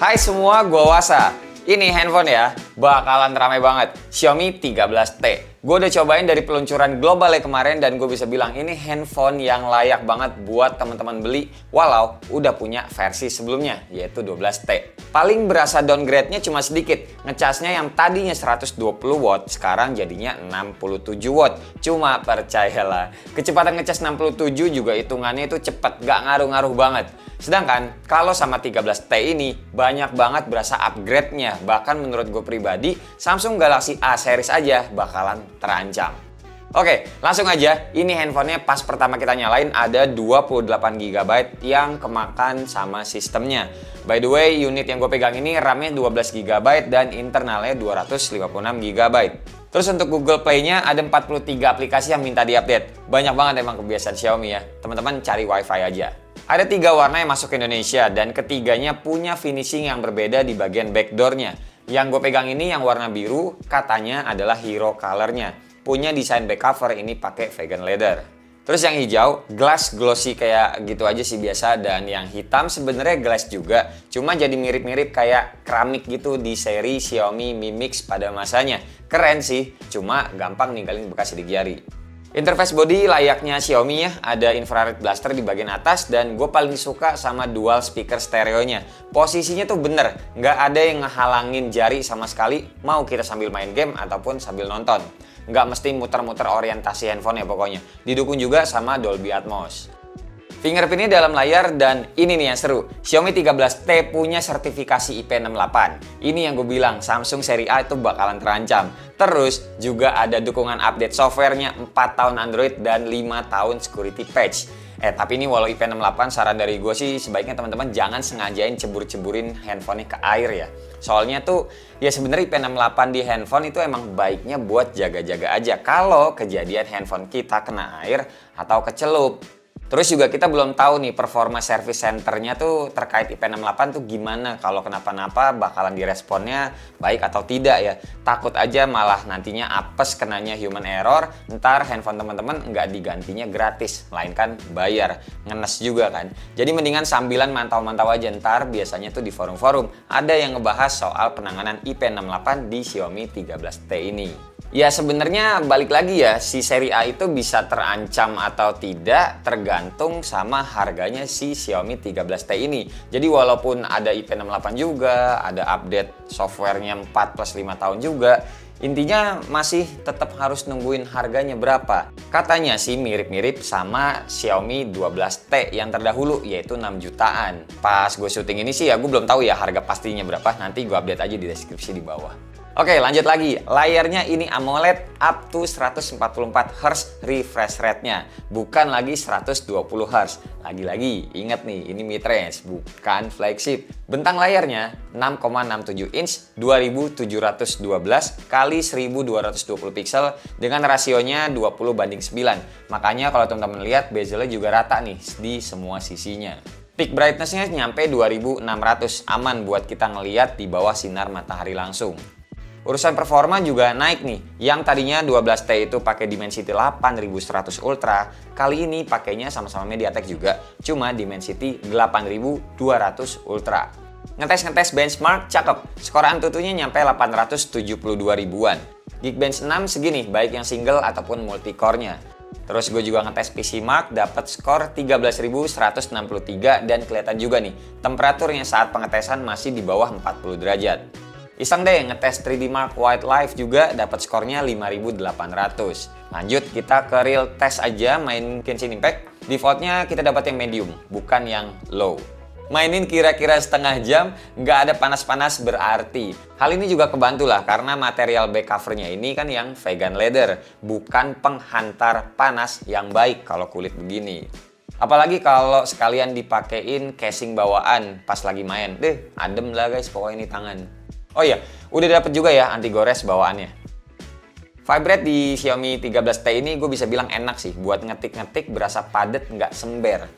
Hai semua, gua Wasa. Ini handphone ya, bakalan ramai banget. Xiaomi 13T. Gue udah cobain dari peluncuran globalnya kemarin dan gue bisa bilang ini handphone yang layak banget buat teman-teman beli walau udah punya versi sebelumnya, yaitu 12T. Paling berasa downgrade-nya cuma sedikit. Ngecasnya yang tadinya 120 watt, sekarang jadinya 67 watt. Cuma percayalah, kecepatan ngecas 67 juga hitungannya itu cepet, gak ngaruh-ngaruh banget. Sedangkan kalau sama 13T ini banyak banget berasa upgrade-nya. Bahkan menurut gue pribadi, Samsung Galaxy A series aja bakalan terancam. Oke, langsung aja. Ini handphonenya pas pertama kita nyalain ada 28 GB yang kemakan sama sistemnya. By the way, unit yang gue pegang ini RAM-nya 12 GB dan internalnya 256 GB. Terus untuk Google Play-nya ada 43 aplikasi yang minta diupdate. Banyak banget emang kebiasaan Xiaomi ya. Teman-teman cari WiFi aja. Ada 3 warna yang masuk ke Indonesia dan ketiganya punya finishing yang berbeda di bagian backdoor-nya. Yang gue pegang ini yang warna biru katanya adalah hero color-nya. Punya desain back cover ini pakai vegan leather. Terus yang hijau glass glossy kayak gitu aja sih biasa, dan yang hitam sebenarnya glass juga, cuma jadi mirip-mirip kayak keramik gitu di seri Xiaomi Mi Mix pada masanya. Keren sih, cuma gampang ninggalin bekas di jari. Interface body layaknya Xiaomi ya, ada infrared blaster di bagian atas dan gue paling suka sama dual speaker stereonya. Posisinya tuh bener, nggak ada yang ngehalangin jari sama sekali, mau kita sambil main game ataupun sambil nonton. Nggak mesti muter-muter orientasi handphone ya pokoknya. Didukung juga sama Dolby Atmos. Fingerprintnya dalam layar, dan ini nih yang seru. Xiaomi 13T punya sertifikasi IP68. Ini yang gue bilang, Samsung seri A itu bakalan terancam. Terus juga ada dukungan update softwarenya 4 tahun Android dan 5 tahun security patch. Tapi ini walau IP68, saran dari gue sih sebaiknya teman-teman jangan sengajain cebur-ceburin handphonenya ke air ya. Soalnya tuh ya sebenarnya IP68 di handphone itu emang baiknya buat jaga-jaga aja kalau kejadian handphone kita kena air atau kecelup. Terus juga kita belum tahu nih performa service centernya tuh terkait IP68 tuh gimana, kalau kenapa-napa bakalan diresponnya baik atau tidak ya. Takut aja malah nantinya apes kenanya human error, ntar handphone teman-teman nggak digantinya gratis, melainkan bayar, ngenes juga kan. Jadi mendingan sambilan mantau-mantau aja, ntar biasanya tuh di forum-forum ada yang ngebahas soal penanganan IP68 di Xiaomi 13T ini. Ya sebenarnya balik lagi ya, si seri A itu bisa terancam atau tidak tergantung sama harganya si Xiaomi 13T ini. Jadi walaupun ada IP68 juga, ada update softwarenya 4 plus 5 tahun juga, intinya masih tetap harus nungguin harganya berapa. Katanya sih mirip-mirip sama Xiaomi 12T yang terdahulu, yaitu 6 jutaan. Pas gue syuting ini sih ya gue belum tahu ya harga pastinya berapa, nanti gue update aja di deskripsi di bawah. Oke, lanjut lagi. Layarnya ini AMOLED up to 144 Hz refresh rate-nya, bukan lagi 120 Hz. Lagi-lagi, ingat nih, ini mid-range, bukan flagship. Bentang layarnya 6,67 inch 2712 kali 1220 pixel dengan rasionya 20:9. Makanya kalau teman-teman lihat bezelnya juga rata nih di semua sisinya. Peak brightness-nya nyampe 2600, aman buat kita ngeliat di bawah sinar matahari langsung. Urusan performa juga naik nih. Yang tadinya 12T itu pakai Dimensity 8100 Ultra, kali ini pakainya sama-sama MediaTek juga, cuma Dimensity 8200 Ultra. Ngetes benchmark cakep, skor Antutunya nyampe 872 ribuan. Geekbench 6 segini, baik yang single ataupun multicore-nya. Terus gue juga ngetes PC Mark, dapat skor 13.163 dan kelihatan juga nih, temperaturnya saat pengetesan masih di bawah 40 derajat. Iseng deh ngetes 3D Mark Wildlife juga, dapat skornya 5.800. Lanjut kita ke real test aja main Genshin Impact. Defaultnya kita dapat yang medium, bukan yang low. Mainin kira-kira setengah jam, nggak ada panas-panas berarti. Hal ini juga kebantu lah karena material back covernya ini kan yang vegan leather, bukan penghantar panas yang baik kalau kulit begini. Apalagi kalau sekalian dipakein casing bawaan pas lagi main, deh adem lah guys pokoknya ini tangan. Oh iya, udah dapet juga ya anti gores bawaannya. Vibrate di Xiaomi 13T ini gue bisa bilang enak sih, buat ngetik-ngetik berasa padet nggak sember.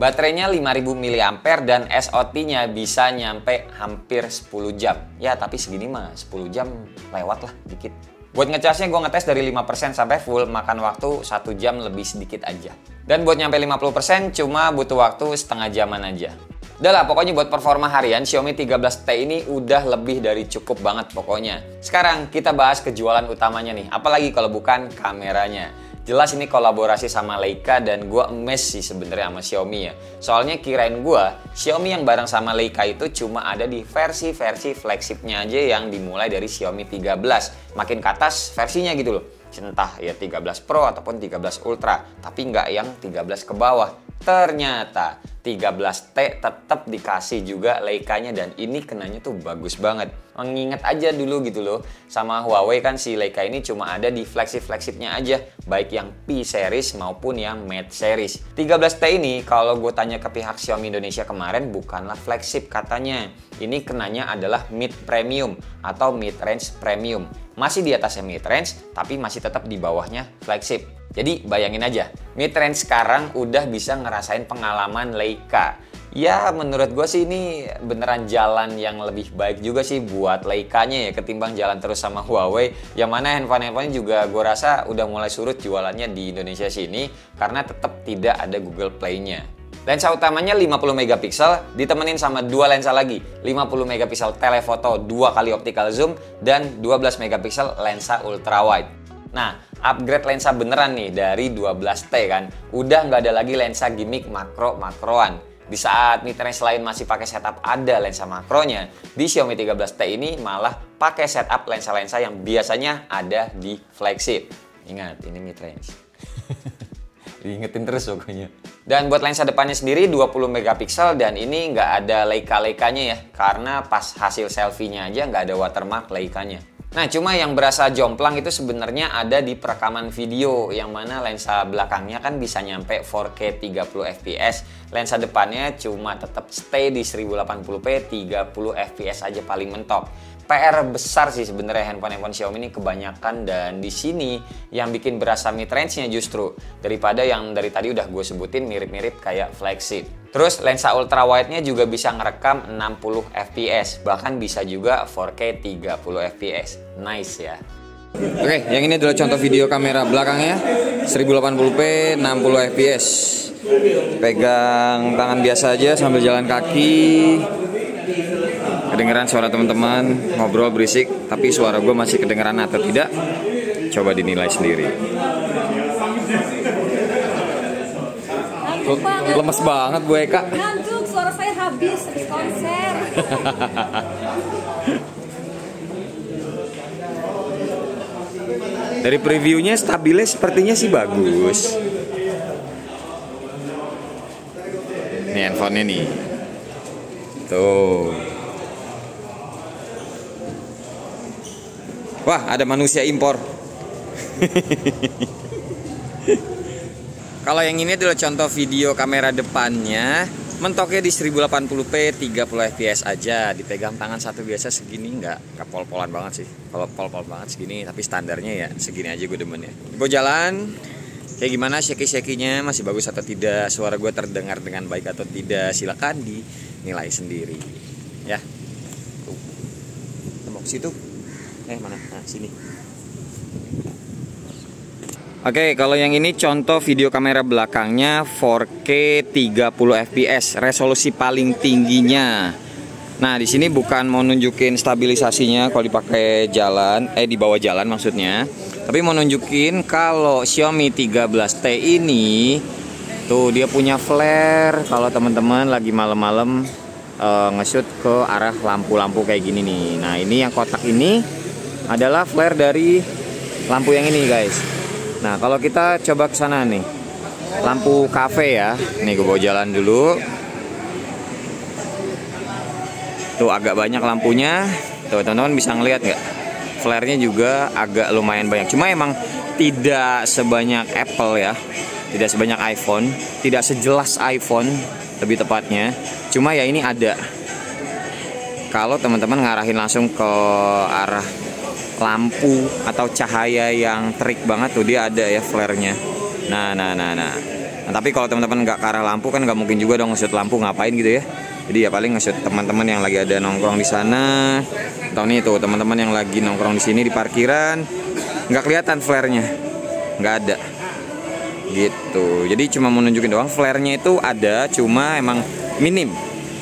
Baterainya 5000 mAh dan SOT-nya bisa nyampe hampir 10 jam. Ya tapi segini mah 10 jam lewat lah dikit. Buat ngecasnya gue ngetes dari 5% sampai full, makan waktu 1 jam lebih sedikit aja. Dan buat nyampe 50% cuma butuh waktu setengah jaman aja. Udah lah, pokoknya buat performa harian Xiaomi 13T ini udah lebih dari cukup banget pokoknya. Sekarang kita bahas kejualan utamanya nih, apalagi kalau bukan kameranya. Jelas ini kolaborasi sama Leica dan gue amazed sih sebenarnya sama Xiaomi ya. Soalnya kirain gue, Xiaomi yang bareng sama Leica itu cuma ada di versi-versi flagshipnya aja yang dimulai dari Xiaomi 13. Makin ke atas versinya gitu loh. Entah ya 13 Pro ataupun 13 Ultra, tapi nggak yang 13 ke bawah. Ternyata 13T tetap dikasih juga Leica-nya dan ini kenanya tuh bagus banget. Mengingat aja dulu gitu loh, sama Huawei kan si Leica ini cuma ada di flagship-flagshipnya aja, baik yang P series maupun yang Mate series. 13T ini kalau gue tanya ke pihak Xiaomi Indonesia kemarin bukanlah flagship katanya. Ini kenanya adalah mid premium atau mid range premium. Masih di atasnya mid range tapi masih tetap di bawahnya flagship. Jadi bayangin aja, mid range sekarang udah bisa ngerasain pengalaman Leica. Ya menurut gue sih ini beneran jalan yang lebih baik juga sih buat Leica-nya ya ketimbang jalan terus sama Huawei. Yang mana handphone-handphone juga gue rasa udah mulai surut jualannya di Indonesia sini karena tetap tidak ada Google Play-nya. Lensa utamanya 50 megapiksel ditemenin sama dua lensa lagi, 50 megapiksel telefoto 2 kali optical zoom dan 12 megapiksel lensa ultrawide. Nah, upgrade lensa beneran nih dari 12T kan. Udah nggak ada lagi lensa gimmick makro-makroan. Di saat mid range lain masih pakai setup ada lensa makronya, di Xiaomi 13T ini malah pakai setup lensa-lensa yang biasanya ada di flagship. Ingat, ini mid range. Diingetin terus pokoknya. Dan buat lensa depannya sendiri 20 megapiksel dan ini nggak ada Leica-Leica-nya ya. Karena pas hasil selfie-nya aja nggak ada watermark Leica-nya. Nah, cuma yang berasa jomplang itu sebenarnya ada di perekaman video yang mana lensa belakangnya kan bisa nyampe 4K 30 fps. Lensa depannya cuma tetap stay di 1080p 30 fps aja paling mentok. PR besar sih sebenarnya handphone Xiaomi ini kebanyakan dan di sini yang bikin berasa mid range-nya justru daripada yang dari tadi udah gue sebutin mirip-mirip kayak flagship. Terus lensa ultra wide-nya juga bisa ngerekam 60 fps, bahkan bisa juga 4K 30 fps. Nice ya. Oke, yang ini adalah contoh video kamera belakangnya 1080p 60 fps. Pegang tangan biasa aja sambil jalan kaki. Kedengeran suara teman-teman ngobrol berisik, tapi suara gue masih kedengeran atau tidak? Coba dinilai sendiri. Lemes banget Bu Eka. Ngantuk, suara saya habis konser. Dari previewnya stabilnya sepertinya sih bagus. Ini handphonenya nih. Tuh. Wah, ada manusia impor. Kalau yang ini adalah contoh video kamera depannya. Mentoknya di 1080p 30 fps aja. Dipegang tangan satu biasa segini nggak pol-polan banget sih. Kalau pol-pol banget segini, tapi standarnya ya segini aja gue demen ya. Gue jalan, kayak gimana shaky-shaky-nya, masih bagus atau tidak, suara gue terdengar dengan baik atau tidak, silakan dinilai sendiri. Ya. Tuh. Tembok situ. Mana? Nah, sini. Oke, kalau yang ini contoh video kamera belakangnya 4K 30 fps, resolusi paling tingginya. Nah, di sini bukan mau nunjukin stabilisasinya kalau dipakai jalan, di bawah jalan maksudnya, tapi mau nunjukin kalau Xiaomi 13T ini tuh dia punya flare kalau teman-teman lagi malam-malam nge-shoot ke arah lampu-lampu kayak gini nih. Nah, ini yang kotak ini adalah flare dari lampu yang ini guys. Nah, kalau kita coba ke sana nih, lampu cafe ya. Nih gue bawa jalan dulu. Tuh agak banyak lampunya. Tuh teman-teman bisa ngeliat nggak? Flare-nya juga agak lumayan banyak. Cuma emang tidak sebanyak Apple ya, tidak sebanyak iPhone, tidak sejelas iPhone lebih tepatnya. Cuma ya ini ada. Kalau teman-teman ngarahin langsung ke arah lampu atau cahaya yang terik banget tuh dia ada ya flare-nya. Nah, tapi kalau teman-teman nggak ke arah lampu kan nggak mungkin juga dong nge-shoot lampu, ngapain gitu ya. Jadi ya paling nge-shoot teman-teman yang lagi ada nongkrong di sana. Atau nih tuh teman-teman yang lagi nongkrong di sini di parkiran, nggak kelihatan flare-nya, nggak ada. Gitu. Jadi cuma mau nunjukin doang flare-nya itu ada, cuma emang minim.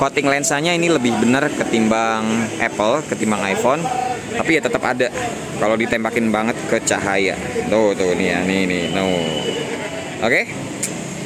coating lensanya ini lebih benar ketimbang Apple, ketimbang iPhone. Tapi ya tetap ada kalau ditembakin banget ke cahaya. Tuh nih ya, nih. Oke,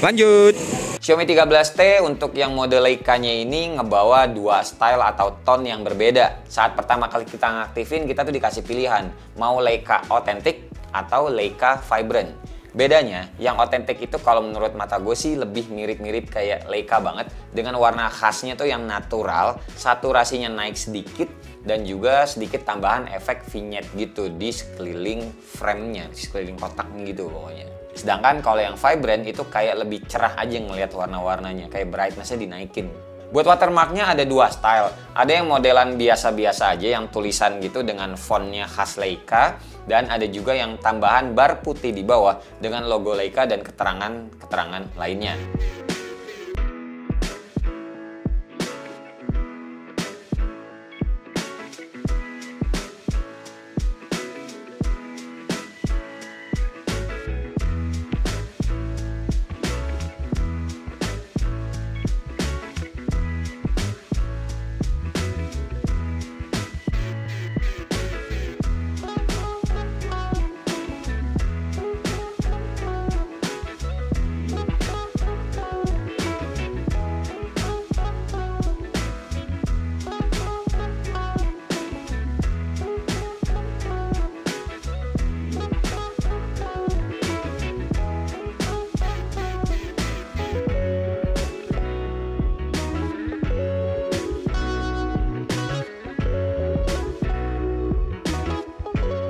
lanjut. Xiaomi 13T untuk yang mode Leica-nya ini ngebawa dua style atau tone yang berbeda. Saat pertama kali kita ngaktifin, kita tuh dikasih pilihan mau Leica Authentic atau Leica Vibrant. Bedanya, yang otentik itu kalau menurut mata gue sih lebih mirip-mirip kayak Leica banget, dengan warna khasnya tuh yang natural, saturasinya naik sedikit, dan juga sedikit tambahan efek vignette gitu di sekeliling frame-nya, di sekeliling kotaknya gitu pokoknya. Sedangkan kalau yang Vibrant itu kayak lebih cerah aja ngelihat warna-warnanya, kayak brightness-nya dinaikin. Buat watermarknya ada dua style, ada yang modelan biasa-biasa aja yang tulisan gitu dengan fontnya khas Leica, dan ada juga yang tambahan bar putih di bawah dengan logo Leica dan keterangan-keterangan lainnya.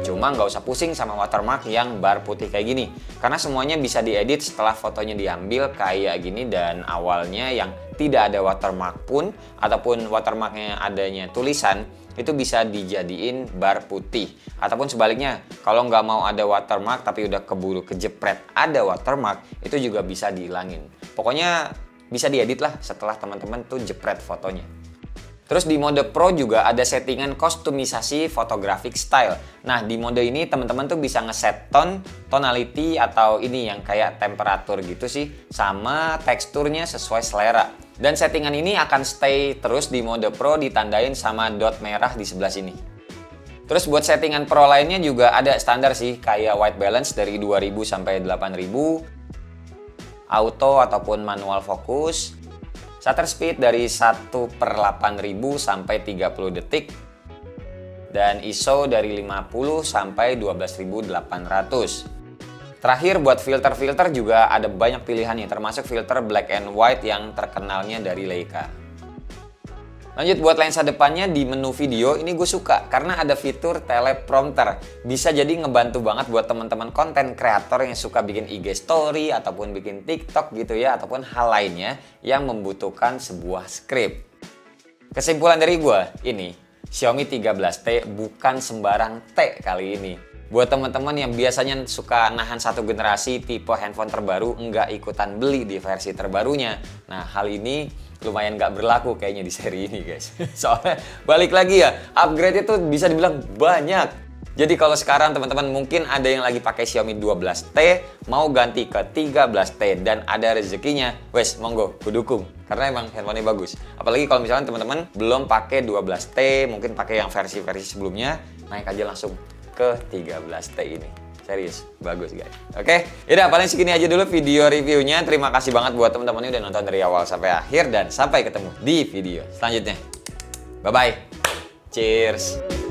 Cuma nggak usah pusing sama watermark yang bar putih kayak gini, karena semuanya bisa diedit setelah fotonya diambil kayak gini. Dan awalnya yang tidak ada watermark pun, ataupun watermarknya adanya tulisan, itu bisa dijadiin bar putih. Ataupun sebaliknya, kalau nggak mau ada watermark tapi udah keburu kejepret ada watermark, itu juga bisa dihilangin. Pokoknya bisa diedit lah setelah teman-teman tuh jepret fotonya. Terus di mode Pro juga ada settingan kostumisasi photographic style. Nah, di mode ini teman-teman tuh bisa ngeset tone, tonality, atau ini yang kayak temperatur gitu sih, sama teksturnya sesuai selera. Dan settingan ini akan stay terus di mode Pro, ditandain sama dot merah di sebelah sini. Terus buat settingan Pro lainnya juga ada standar sih, kayak white balance dari 2000 sampai 8000, auto ataupun manual fokus, shutter speed dari 1/8000 sampai 30 detik, dan ISO dari 50 sampai 12800. Terakhir buat filter-filter juga ada banyak pilihannya, termasuk filter black and white yang terkenalnya dari Leica. Lanjut buat lensa depannya, di menu video ini gue suka karena ada fitur teleprompter. Bisa jadi ngebantu banget buat teman-teman konten kreator yang suka bikin IG story ataupun bikin TikTok gitu ya, ataupun hal lainnya yang membutuhkan sebuah skrip. Kesimpulan dari gue, ini Xiaomi 13T bukan sembarang T kali ini. Buat teman-teman yang biasanya suka nahan satu generasi tipe handphone terbaru, nggak ikutan beli di versi terbarunya. Nah, hal ini lumayan nggak berlaku kayaknya di seri ini guys. Soalnya balik lagi ya, upgrade itu bisa dibilang banyak. Jadi kalau sekarang teman-teman mungkin ada yang lagi pakai Xiaomi 12T, mau ganti ke 13T dan ada rezekinya, wes monggo, gue dukung. Karena emang handphonenya bagus. Apalagi kalau misalnya teman-teman belum pakai 12T, mungkin pakai yang versi-versi sebelumnya, naik aja langsung ke 13T ini. Serius, bagus guys. Oke, yaudah paling segini aja dulu video reviewnya. Terima kasih banget buat teman-teman yang udah nonton dari awal sampai akhir, dan sampai ketemu di video selanjutnya. Bye-bye. Cheers.